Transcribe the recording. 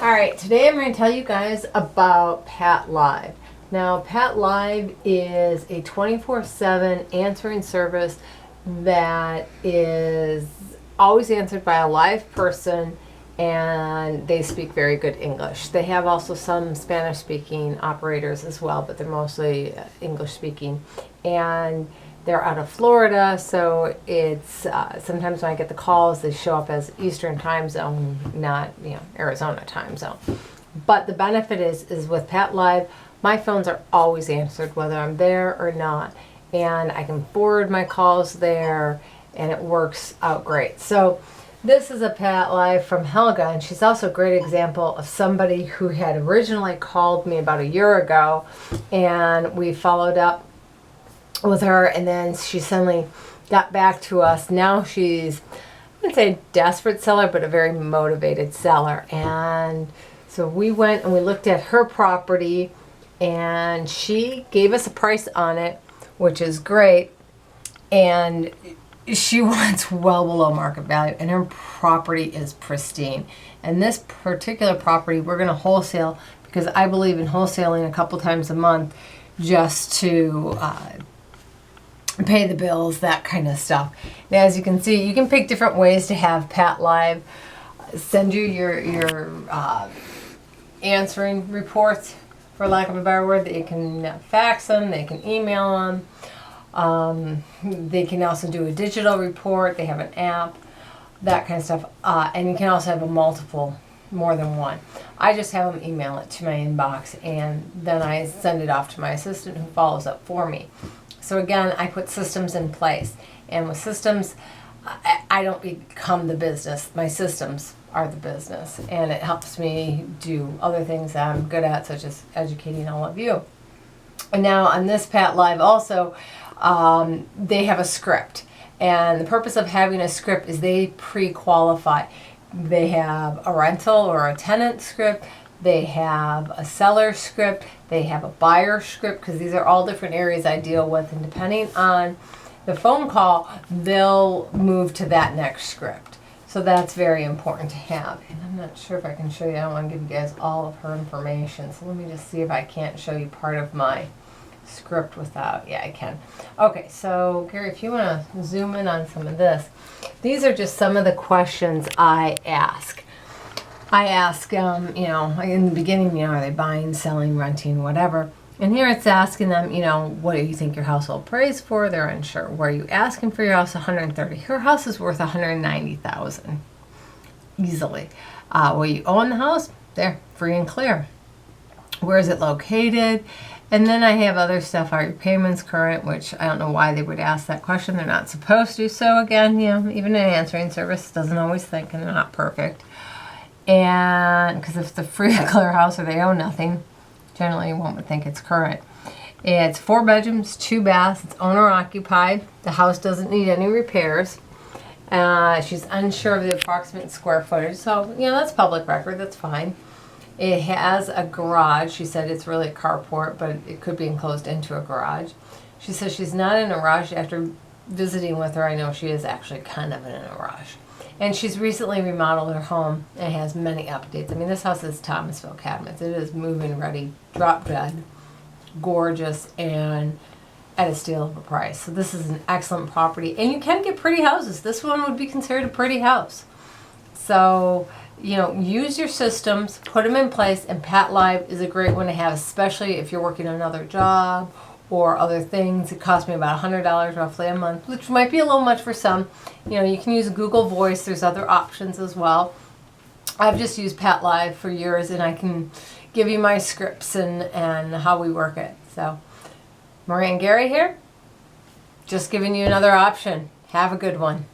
Alright, today I'm going to tell you guys about PatLive. Now, PatLive is a 24/7 answering service that is always answered by a live person, and they speak very good English. They have also some Spanish speaking operators as well, but they're mostly English speaking. And they're out of Florida, so it's sometimes when I get the calls, they show up as Eastern time zone, not Arizona time zone. But the benefit is with PatLive, my phones are always answered whether I'm there or not, and I can forward my calls there, and it works out great. So this is a PatLive from Helga, and she's also a great example of somebody who had originally called me about a year ago, and we followed up with her, and then she suddenly got back to us. Now she's, I wouldn't say a desperate seller, but a very motivated seller. And so we went and we looked at her property, and she gave us a price on it, which is great. And she wants well below market value, and her property is pristine. And this particular property we're going to wholesale, because I believe in wholesaling a couple times a month just to pay the bills, that kind of stuff. Now, as you can see, you can pick different ways to have PatLive send you your answering reports, for lack of a better word. They can fax them, they can email them, they can also do a digital report. They have an app, that kind of stuff, and you can also have a multiple, more than one. I just have them email it to my inbox, and then I send it off to my assistant who follows up for me. So again, I put systems in place, and with systems, I don't become the business. My systems are the business, and it helps me do other things that I'm good at, such as educating all of you. And now on this PatLive also, they have a script, and the purpose of having a script is they pre-qualify. They have a rental or a tenant script. They have a seller script. They have a buyer script, because these are all different areas I deal with. And depending on the phone call, they'll move to that next script. So that's very important to have. And I'm not sure if I can show you. I don't want to give you guys all of her information. So let me just see if I can't show you part of my script without. Yeah, I can. Okay, so Gary, if you want to zoom in on some of this. These are just some of the questions I ask. I ask, in the beginning, are they buying, selling, renting, whatever. And here it's asking them, what do you think your house will appraise for? They're unsure. Where are you asking for your house? 130. Her house is worth 190,000 easily. Will you own the house? There, free and clear. Where is it located? And then I have other stuff. Are your payments current? Which I don't know why they would ask that question. They're not supposed to. So again, even an answering service doesn't always think, and they're not perfect. And because if it's a free and clear house or they own nothing, generally one would think it's current. It's 4 bedrooms, 2 baths. It's owner occupied. The house doesn't need any repairs. She's unsure of the approximate square footage. So, that's public record. That's fine. It has a garage. She said it's really a carport, but it could be enclosed into a garage. She says she's not in a rush. After visiting with her, I know she is actually kind of in a rush. And she's recently remodeled her home and has many updates. I mean, this house is Thomasville cabinets. It is move-in ready, drop dead, gorgeous, and at a steal of a price. So this is an excellent property. And you can get pretty houses. This one would be considered a pretty house. So, use your systems, put them in place, and PatLive is a great one to have, especially if you're working another job or other things. It cost me about $100 roughly a month, which might be a little much for some. You can use Google Voice. There's other options as well. I've just used PatLive for years, and I can give you my scripts and how we work it. So, Maria and Gary here, just giving you another option. Have a good one.